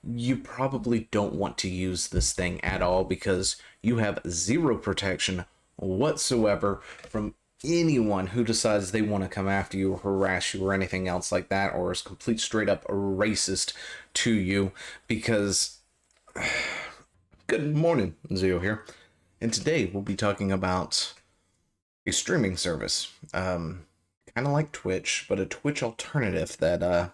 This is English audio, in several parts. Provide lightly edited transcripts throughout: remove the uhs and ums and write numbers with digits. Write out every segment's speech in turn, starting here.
you probably don't want to use this thing at all, because you have zero protection whatsoever from anyone who decides they want to come after you or harass you or anything else like that, or is complete straight up racist to you. Because good morning, Zio here, and today we'll be talking about a streaming service, kind of like Twitch, but a Twitch alternative that,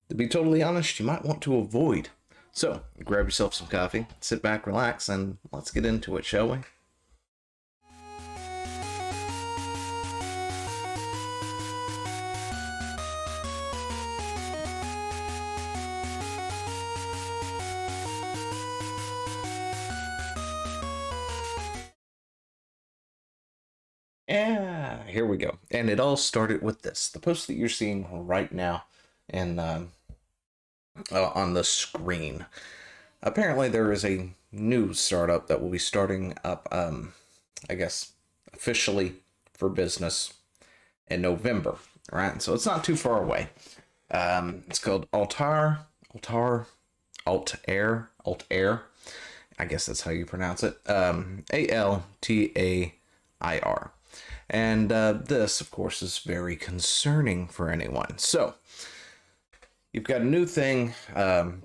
to be totally honest, you might want to avoid. So grab yourself some coffee, sit back, relax, and let's get into it, shall we? Yeah, here we go. And it all started with this. The post that you're seeing right now and on the screen. Apparently there is a new startup that will be starting up, I guess, officially for business in November. Right? So it's not too far away. It's called Altair. I guess that's how you pronounce it. Altair. And this, of course, is very concerning for anyone. So, you've got a new thing,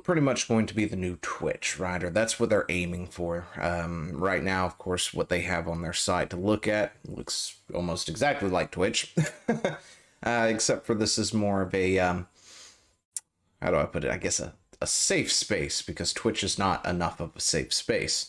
pretty much going to be the new Twitch, right? Or that's what they're aiming for. Right now, of course, what they have on their site to look at looks almost exactly like Twitch. Except for this is more of a, how do I put it? I guess a safe space, because Twitch is not enough of a safe space.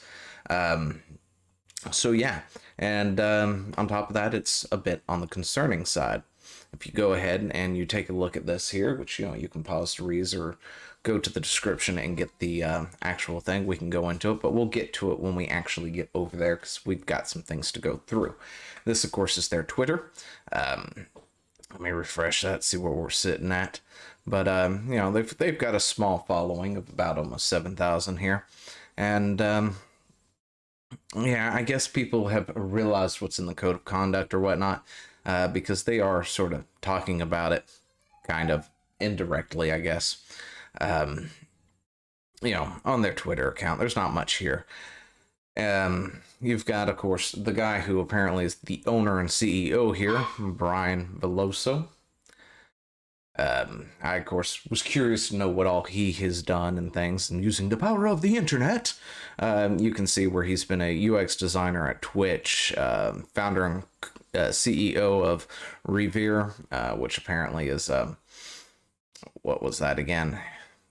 So yeah, and on top of that, it's a bit on the concerning side. If you go ahead and you take a look at this here, which, you know, you can pause to read or go to the description and get the actual thing, we can go into it, but we'll get to it when we actually get over there, because we've got some things to go through. This, of course, is their Twitter. Let me refresh that, see where we're sitting at. But, you know, they've got a small following of about almost 7,000 here. And, yeah, I guess people have realized what's in the code of conduct or whatnot, because they are sort of talking about it kind of indirectly, I guess. You know, on their Twitter account, there's not much here. You've got, of course, the guy who apparently is the owner and CEO here, Brian Veloso. I, of course, was curious to know what all he has done and things, and using the power of the internet, you can see where he's been a UX designer at Twitch, founder and CEO of Revere, which apparently is, what was that again?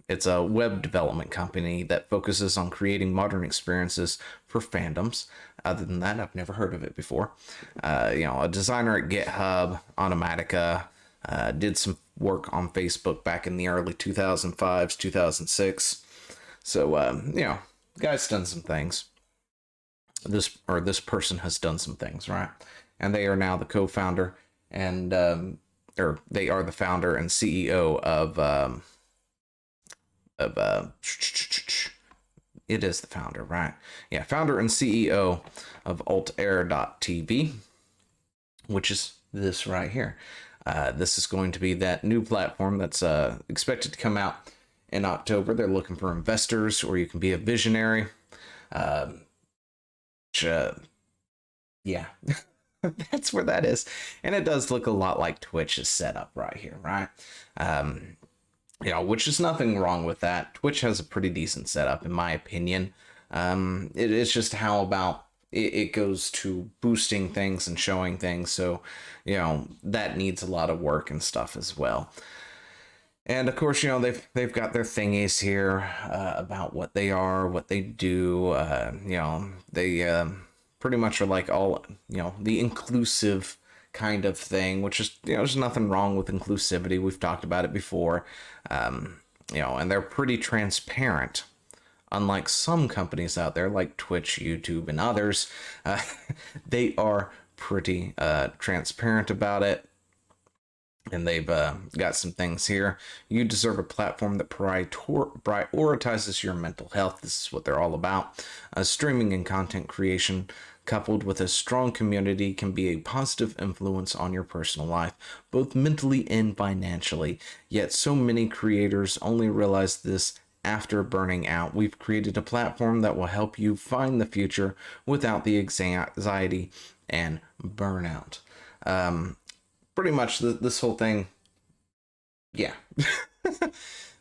It's a web development company that focuses on creating modern experiences for fandoms. Other than that, I've never heard of it before. You know, a designer at GitHub, Automatica, did some work on Facebook back in the early 2005s, 2006. So, you know, the guy's done some things. This person has done some things, right? And they are now the co-founder and, or they are the founder and CEO of it is the founder, right? Yeah, founder and CEO of Altair.tv, which is this right here. This is going to be that new platform that's expected to come out in October. They're looking for investors, or you can be a visionary. Yeah, that's where that is. And it does look a lot like Twitch's setup right here, right? You know, which is nothing wrong with that. Twitch has a pretty decent setup, in my opinion. It's just how about it goes to boosting things and showing things. So, you know, that needs a lot of work and stuff as well. And of course, you know, they've got their thingies here about what they are, what they do. You know, they pretty much are like all, you know, the inclusive kind of thing, which is, you know, there's nothing wrong with inclusivity. We've talked about it before. You know, and they're pretty transparent. Unlike some companies out there like Twitch, YouTube, and others, they are pretty transparent about it. And they've got some things here. You deserve a platform that prioritizes your mental health. This is what they're all about. Streaming and content creation, coupled with a strong community, can be a positive influence on your personal life, both mentally and financially. Yet so many creators only realize this after burning out. We've created a platform that will help you find the future without the anxiety and burnout. Pretty much this whole thing, yeah.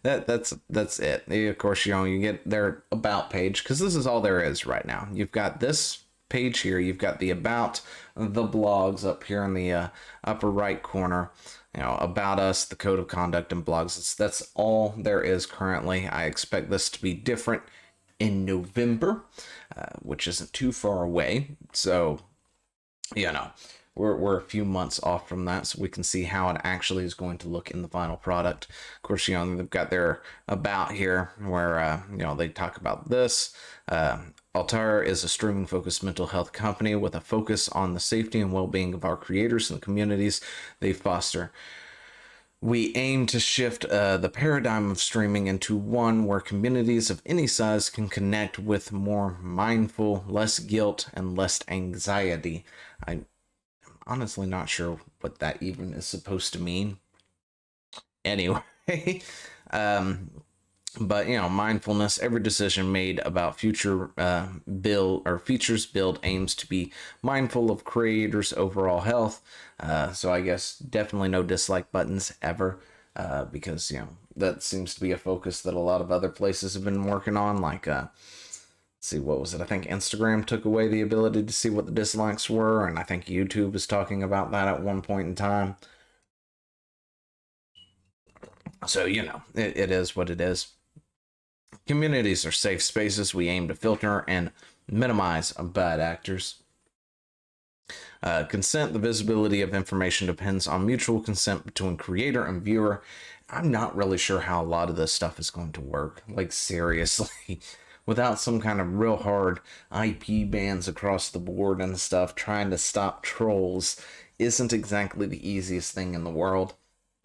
That's it. Of course, you get their about page, because this is all there is right now. You've got this page here, you've got the about, the blogs up here in the upper right corner, about us, the code of conduct, and blogs. That's all there is currently. I expect this to be different in November, which isn't too far away. So, we're a few months off from that, so we can see how it actually is going to look in the final product. Of course, they've got their about here where, they talk about this. Altair is a streaming-focused mental health company with a focus on the safety and well-being of our creators and the communities they foster. We aim to shift the paradigm of streaming into one where communities of any size can connect with more mindful, less guilt, and less anxiety. I'm honestly not sure what that even is supposed to mean. Anyway, but mindfulness, every decision made about future features build aims to be mindful of creators' overall health. So I guess definitely no dislike buttons ever, because that seems to be a focus that a lot of other places have been working on. Like, let's see, what was it? I think Instagram took away the ability to see what the dislikes were, and I think YouTube is talking about that at one point in time. So it is what it is. Communities are safe spaces. We aim to filter and minimize bad actors. Consent, the visibility of information depends on mutual consent between creator and viewer. I'm not really sure how a lot of this stuff is going to work. Like, seriously, without some kind of real hard IP bans across the board and stuff, trying to stop trolls isn't exactly the easiest thing in the world.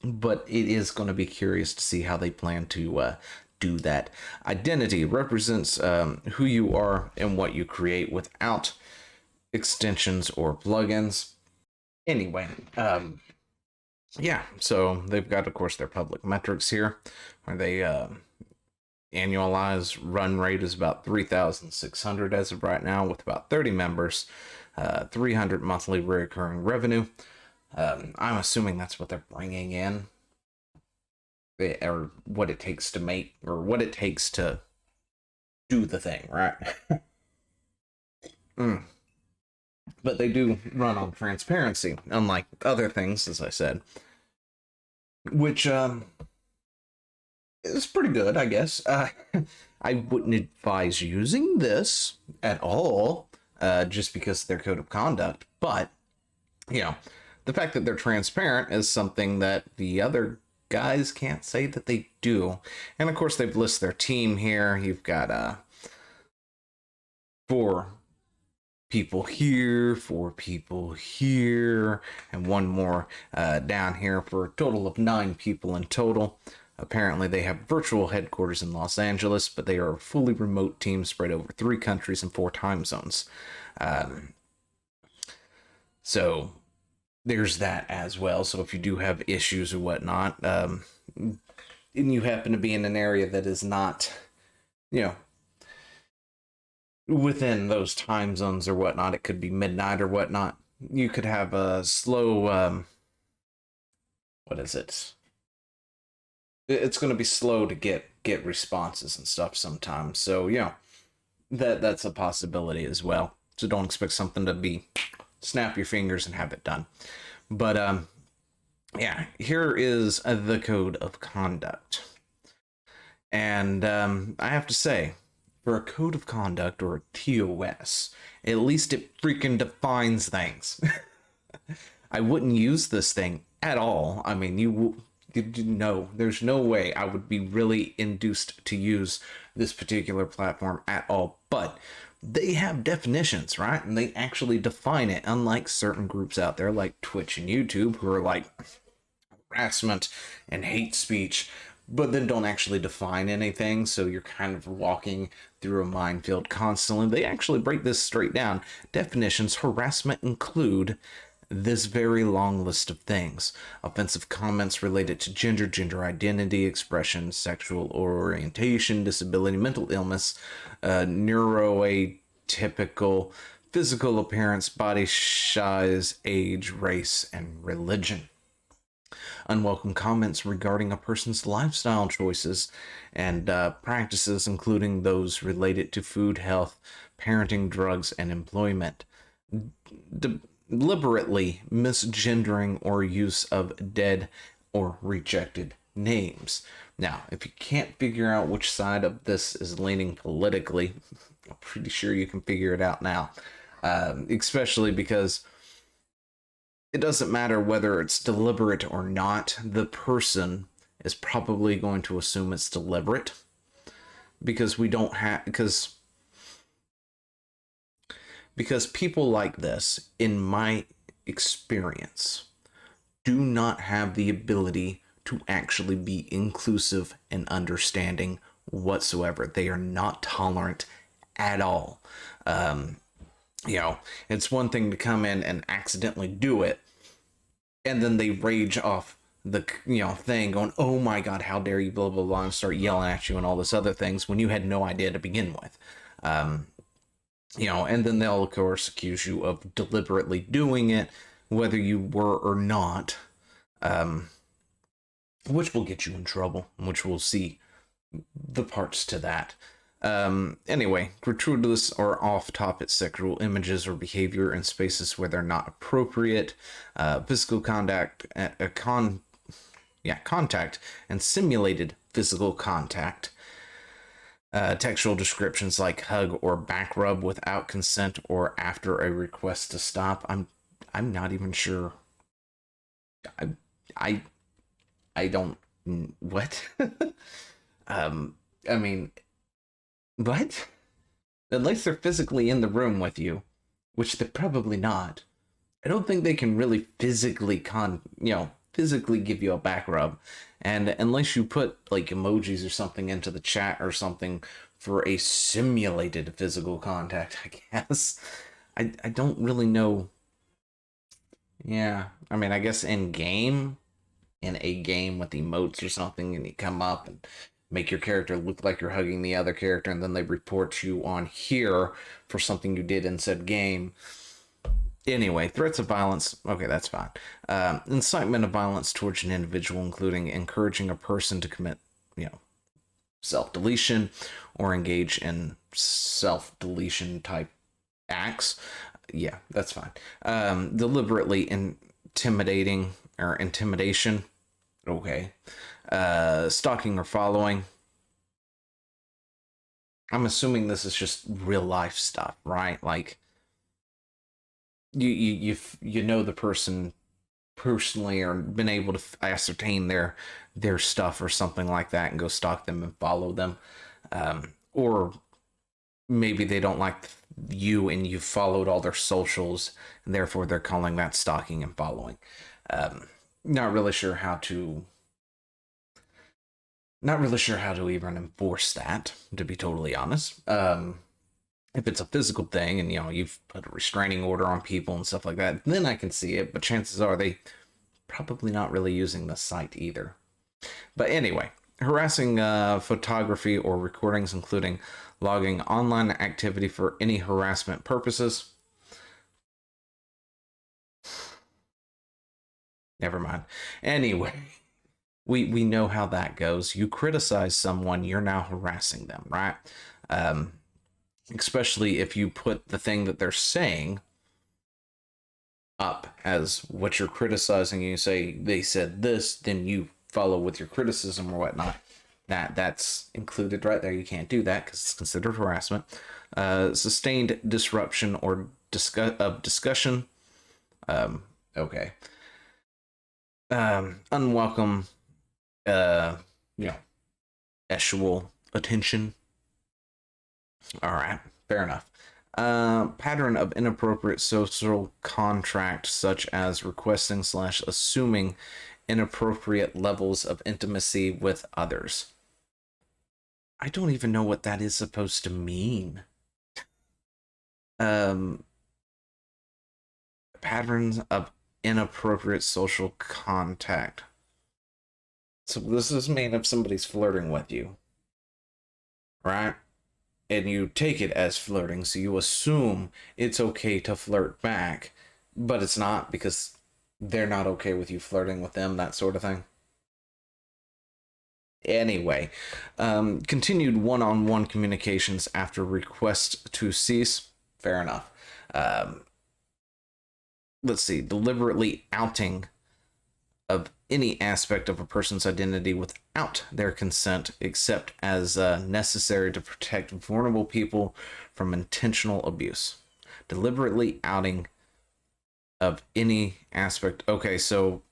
But it is going to be curious to see how they plan to do that. Identity represents who you are and what you create without extensions or plugins. Anyway, so they've got, of course, their public metrics here, where they annualized run rate is about 3,600 as of right now, with about 30 members, 300 monthly recurring revenue. I'm assuming that's what they're bringing in, or what it takes to make, or what it takes to do the thing, right? But they do run on transparency, unlike other things, as I said, which is pretty good, I guess. I wouldn't advise using this at all, just because of their code of conduct, but the fact that they're transparent is something that the other guys can't say that they do. And of course, they've listed their team here. You've got 4 people here, 4 people here, and 1 more down here, for a total of 9 people in total. Apparently, they have virtual headquarters in Los Angeles, but they are a fully remote team spread over 3 countries and 4 time zones. So there's that as well. So if you do have issues or whatnot, and you happen to be in an area that is not, within those time zones or whatnot, it could be midnight or whatnot, you could have a slow, what is it? It's going to be slow to get responses and stuff sometimes. So, that's a possibility as well. So don't expect something to be snap your fingers and have it done. But here is the code of conduct. And I have to say, for a code of conduct, or a TOS, at least it freaking defines things. I wouldn't use this thing at all. I mean, there's no way I would be really induced to use this particular platform at all. But they have definitions, right? And they actually define it, unlike certain groups out there like Twitch and YouTube, who are like harassment and hate speech, but then don't actually define anything. So you're kind of walking through a minefield constantly. They actually break this straight down. Definitions: harassment include this very long list of things. Offensive comments related to gender, gender identity, expression, sexual orientation, disability, mental illness, neuroatypical, physical appearance, body size, age, race, and religion. Unwelcome comments regarding a person's lifestyle choices and practices, including those related to food, health, parenting, drugs, and employment. Deliberately misgendering or use of dead or rejected names. Now, if you can't figure out which side of this is leaning politically, I'm pretty sure you can figure it out now. Especially because it doesn't matter whether it's deliberate or not, the person is probably going to assume it's deliberate because we don't have, because people like this, in my experience, do not have the ability to actually be inclusive and understanding whatsoever. They are not tolerant at all. It's one thing to come in and accidentally do it, and then they rage off the thing, going, "Oh my God, how dare you!" Blah blah blah, and start yelling at you and all this other things when you had no idea to begin with. And then they'll of course accuse you of deliberately doing it, whether you were or not, which will get you in trouble, which we'll see the parts to that. Anyway, gratuitous or off-topic sexual images or behavior in spaces where they're not appropriate, physical contact, contact, and simulated physical contact. Textual descriptions like hug or back rub without consent or after a request to stop. I'm not even sure. I don't. What? I mean. What? Unless they're physically in the room with you, which they're probably not. I don't think they can really physically physically give you a back rub. And unless you put like emojis or something into the chat or something for a simulated physical contact, I guess. I don't really know. Yeah, I mean, I guess in a game with emotes or something, and you come up and make your character look like you're hugging the other character, and then they report you on here for something you did in said game. Anyway, threats of violence, okay, that's fine. Incitement of violence towards an individual, including encouraging a person to commit, self-deletion or engage in self-deletion type acts. Yeah, that's fine. Deliberately intimidating or intimidation. Okay. Stalking or following. I'm assuming this is just real life stuff, right? Like you know the person personally, or been able to ascertain their stuff or something like that, and go stalk them and follow them, or maybe they don't like you and you've followed all their socials, and therefore they're calling that stalking and following. Not really sure how to even enforce that, to be totally honest. If it's a physical thing and you've put a restraining order on people and stuff like that, then I can see it, but chances are they probably not really using the site either. But anyway, harassing photography or recordings, including logging online activity for any harassment purposes. Never mind. Anyway, we know how that goes. You criticize someone, you're now harassing them, right? Especially if you put the thing that they're saying up as what you're criticizing. You say they said this, then you follow with your criticism or whatnot. That's included right there. You can't do that because it's considered harassment. Sustained disruption or discussion. Okay. Unwelcome, sexual attention. All right, fair enough. Pattern of inappropriate social contract, such as requesting / assuming inappropriate levels of intimacy with others. I don't even know what that is supposed to mean. Patterns of inappropriate social contact. So this is mean if somebody's flirting with you, right? And you take it as flirting, so you assume it's okay to flirt back, but it's not because they're not okay with you flirting with them, that sort of thing. Anyway, continued one-on-one communications after request to cease. Fair enough. Let's see, deliberately outing of any aspect of a person's identity without their consent, except as necessary to protect vulnerable people from intentional abuse. Deliberately outing of any aspect. Okay, so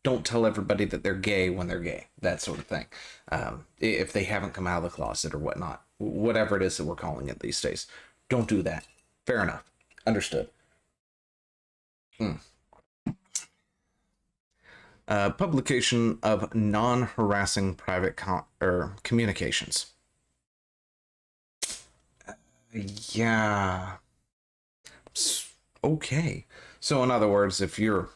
don't tell everybody that they're gay when they're gay, that sort of thing. If they haven't come out of the closet or whatnot, whatever it is that we're calling it these days. Don't do that. Fair enough. Understood. Publication of non-harassing private communications. Yeah. Okay. So in other words, if you're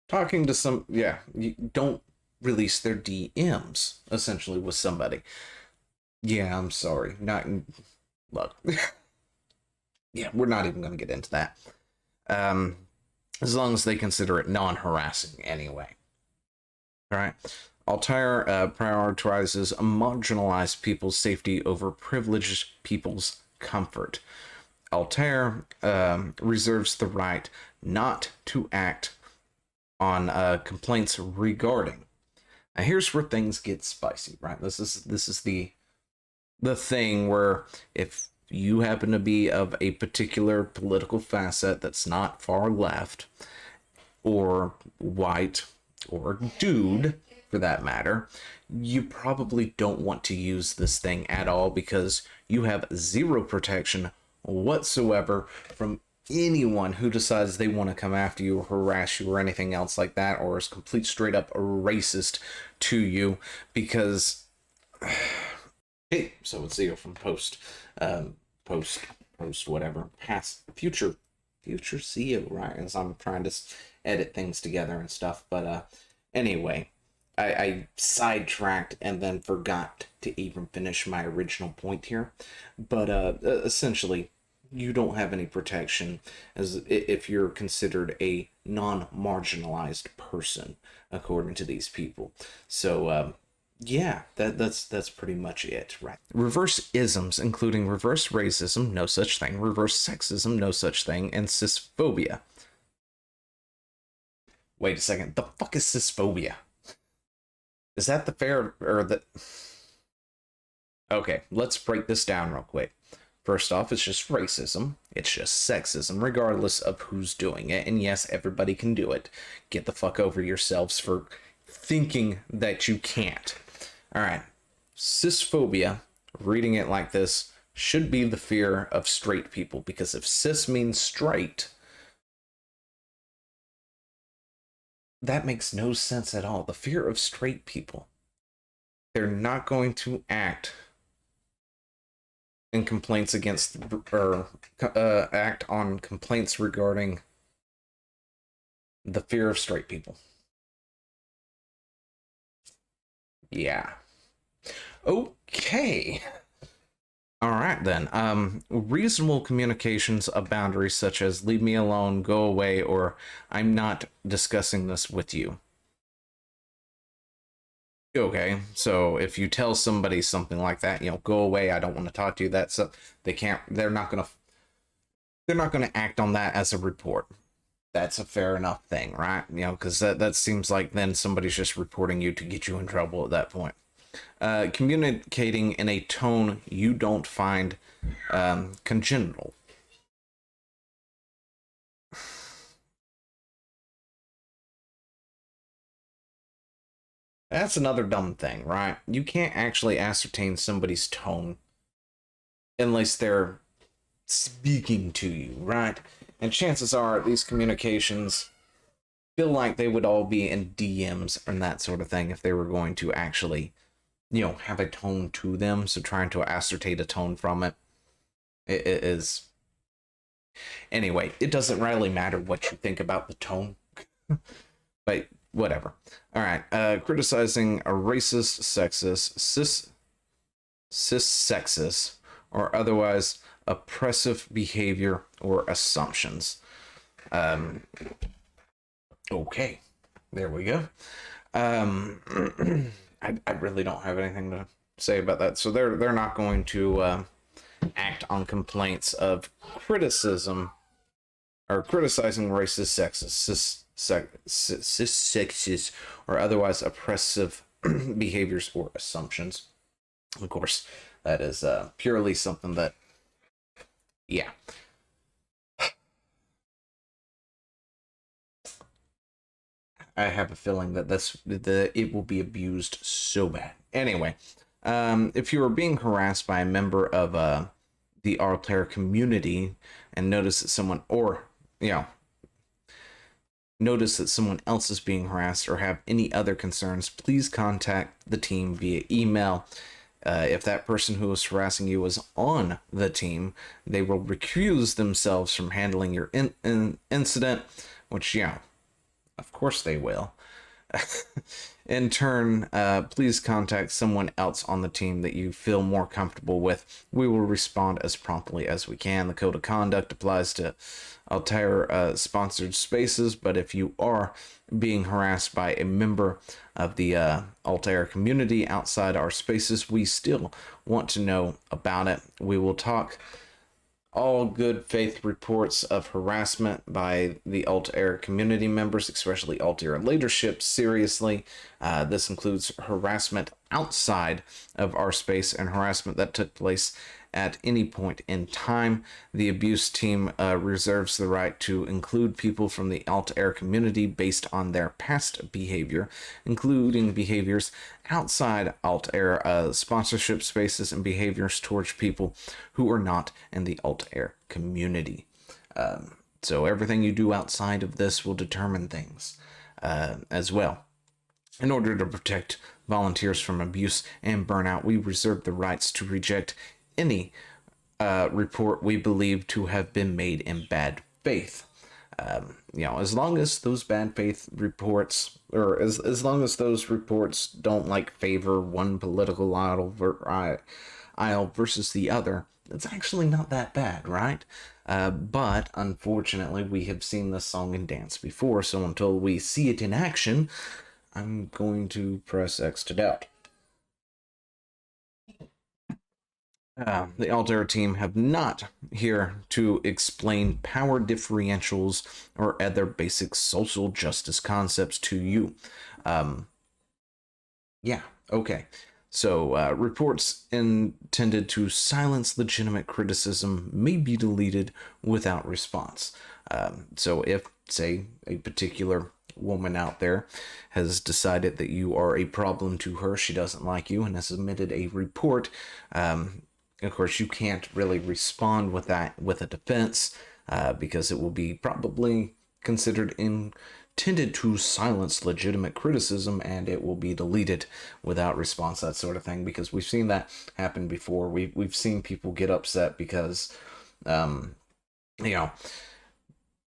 talking to some, you don't release their DMs, essentially, with somebody. Yeah, I'm sorry. Look. Yeah, we're not even going to get into that. As long as they consider it non-harassing anyway. All right. Altair prioritizes marginalized people's safety over privileged people's comfort. Altair reserves the right not to act on complaints regarding. Now here's where things get spicy, right? This is the thing where if you happen to be of a particular political facet that's not far left or white or dude for that matter, you probably don't want to use this thing at all because you have zero protection whatsoever from anyone who decides they want to come after you or harass you or anything else like that, or is complete straight up racist to you because hey, so it's Zio from post whatever, past future CEO, right? As I'm trying to edit things together and stuff, but anyway, I sidetracked and then forgot to even finish my original point here, but essentially, you don't have any protection as if you're considered a non-marginalized person, according to these people. So yeah, that's pretty much it, right? Reverse isms, including reverse racism, no such thing, reverse sexism, no such thing, and cisphobia. Wait a second, the fuck is cisphobia? Is that the fair or the... Okay, let's break this down real quick. First off, it's just racism. It's just sexism, regardless of who's doing it. And yes, everybody can do it. Get the fuck over yourselves for thinking that you can't. All right. Cisphobia, reading it like this, should be the fear of straight people. Because if cis means straight, that makes no sense at all. The fear of straight people. They're not going to act in complaints against, or act on complaints regarding the fear of straight people. Yeah. Okay. All right, then. Reasonable communications of boundaries such as leave me alone, go away, or I'm not discussing this with you. Okay, so if you tell somebody something like that, go away, I don't want to talk to you, they're not gonna act on that as a report. That's a fair enough thing, right? Because that seems like then somebody's just reporting you to get you in trouble at that point. Communicating in a tone you don't find congenital. That's another dumb thing, right? You can't actually ascertain somebody's tone unless they're speaking to you, right? And chances are these communications feel like they would all be in DMs and that sort of thing if they were going to actually, have a tone to them. So trying to ascertain a tone from it is... Anyway, it doesn't really matter what you think about the tone, But whatever. All right. Criticizing a racist, sexist, cis-sexist, or otherwise oppressive behavior or assumptions. Okay. There we go. I really don't have anything to say about that. So they're not going to act on complaints of criticism or criticizing racist, sexist, sexist, or otherwise oppressive behaviors or assumptions. Of course, that is purely something that, yeah. I have a feeling that it will be abused so bad. Anyway, if you are being harassed by a member of the Altair community and notice that someone else is being harassed or have any other concerns, please contact the team via email. If that person who is harassing you is on the team, they will recuse themselves from handling your incident, which, of course they will. In turn, please contact someone else on the team that you feel more comfortable with. We will respond as promptly as we can. The code of conduct applies to Altair sponsored spaces, but if you are being harassed by a member of the Altair community outside our spaces, we still want to know about it. We will talk all good faith reports of harassment by the Altair community members, especially Altair leadership, seriously. This includes harassment outside of our space and harassment that took place at any point in time. The abuse team reserves the right to include people from the Altair community based on their past behavior, including behaviors outside Altair sponsorship spaces and behaviors towards people who are not in the Altair community. So everything you do outside of this will determine things as well. In order to protect volunteers from abuse and burnout, we reserve the rights to reject any report we believe to have been made in bad faith. As long as those bad faith reports, or as long as those reports don't favor one political aisle versus the other, it's actually not that bad, right? But unfortunately, we have seen this song and dance before, so until we see it in action, I'm going to press X to doubt. The Altair team have not here to explain power differentials or other basic social justice concepts to you. Okay. So, reports intended to silence legitimate criticism may be deleted without response. So if, say, a particular woman out there has decided that you are a problem to her, she doesn't like you, and has submitted a report, of course, you can't really respond with that with a defense because it will be probably considered intended to silence legitimate criticism, and it will be deleted without response, that sort of thing, because we've seen that happen before. We've seen people get upset because,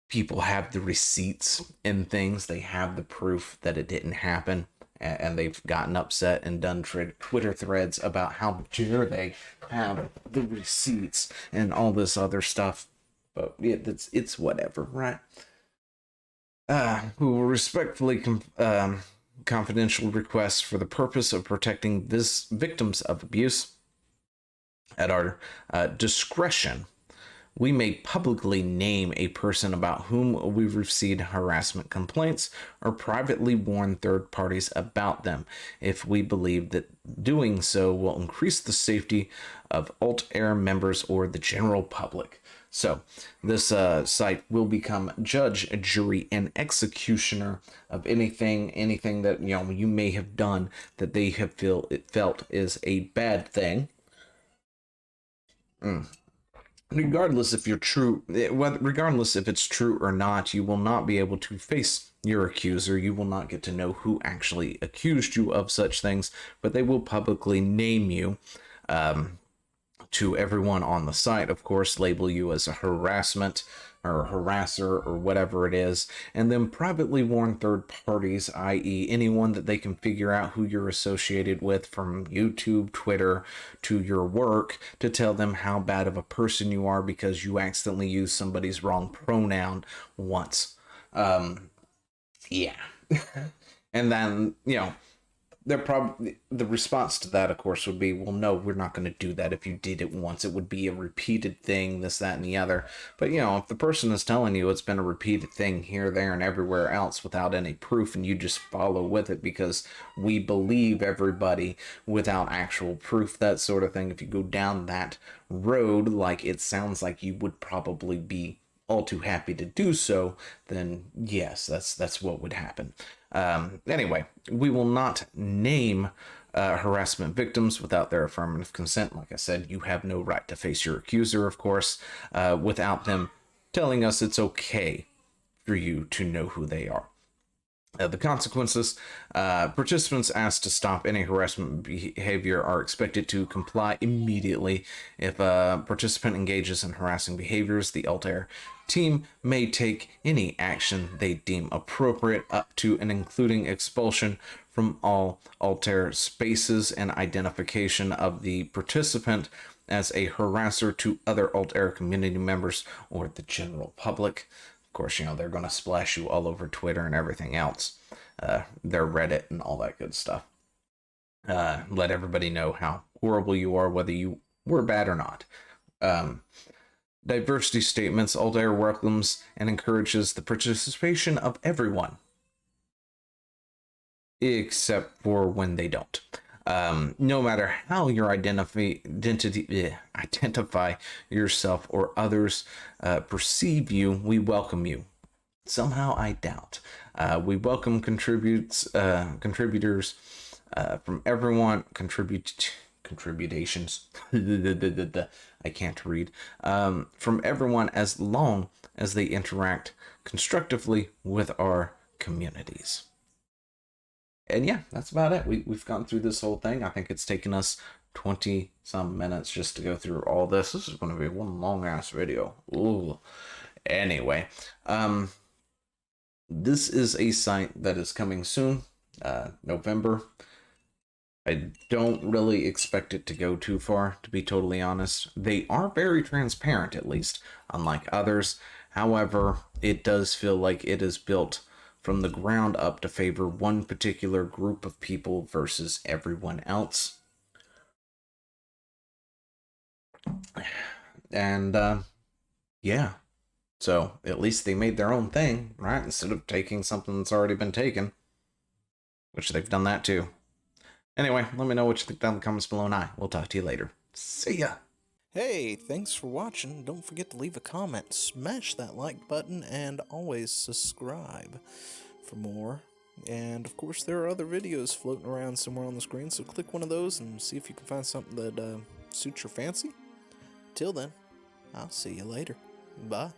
people have the receipts and things. They have the proof that it didn't happen, and they've gotten upset and done Twitter threads about how dare they have the receipts and all this other stuff. But it's whatever, right? We will respectfully confidential requests for the purpose of protecting this victims of abuse. At our discretion, we may publicly name a person about whom we've received harassment complaints or privately warn third parties about them if we believe that doing so will increase the safety of Altair members or the general public. So this site will become judge, jury, and executioner of anything that you may have done that they have felt is a bad thing. Regardless if it's true or not, you will not be able to face your accuser. You will not get to know who actually accused you of such things, but they will publicly name you. to everyone on the site, of course, label you as a harassment or harasser or whatever it is, and then privately warn third parties, i.e. anyone that they can figure out who you're associated with from YouTube, Twitter, to your work, to tell them how bad of a person you are because you accidentally used somebody's wrong pronoun once. Yeah. And then, you know, they're probably, the response to that, of course, would be, well, no, we're not going to do that. If you did it once, it would be a repeated thing, this, that, and the other. But, you know, if the person is telling you it's been a repeated thing here, there, and everywhere else without any proof, and you just follow with it because we believe everybody without actual proof, that sort of thing, if you go down that road, like it sounds like you would probably be all too happy to do so, then yes, that's what would happen. Anyway, we will not name harassment victims without their affirmative consent. Like I said, you have no right to face your accuser, of course, without them telling us it's okay for you to know who they are. The consequences, participants asked to stop any harassment behavior are expected to comply immediately. If a participant engages in harassing behaviors, the Altair team may take any action they deem appropriate, up to and including expulsion from all Altair spaces and identification of the participant as a harasser to other Altair community members or the general public. Of course, you know, they're going to splash you all over Twitter and everything else, their Reddit and all that good stuff. Let everybody know how horrible you are, whether you were bad or not. Diversity statements. Altair welcomes and encourages the participation of everyone, except for when they don't. No matter how you identify yourself or others perceive you, we welcome you. Somehow I doubt. We welcome contributors from everyone. Contributions. I can't read. From everyone, as long as they interact constructively with our communities. And yeah, that's about it. We've gone through this whole thing. I think it's taken us 20 some minutes just to go through all this. This is going to be one long ass video. Ooh. Anyway, this is a site that is coming soon, November. I don't really expect it to go too far, to be totally honest. They are very transparent, at least, unlike others. However, it does feel like it is built from the ground up to favor one particular group of people versus everyone else. And, yeah. So, at least they made their own thing, right? Instead of taking something that's already been taken. Which they've done that too. Anyway, let me know what you think down in the comments below, and I will talk to you later. See ya! Hey, thanks for watching. Don't forget to leave a comment, smash that like button, and always subscribe for more. And of course, there are other videos floating around somewhere on the screen, so click one of those and see if you can find something that suits your fancy. Till then, I'll see you later. Bye.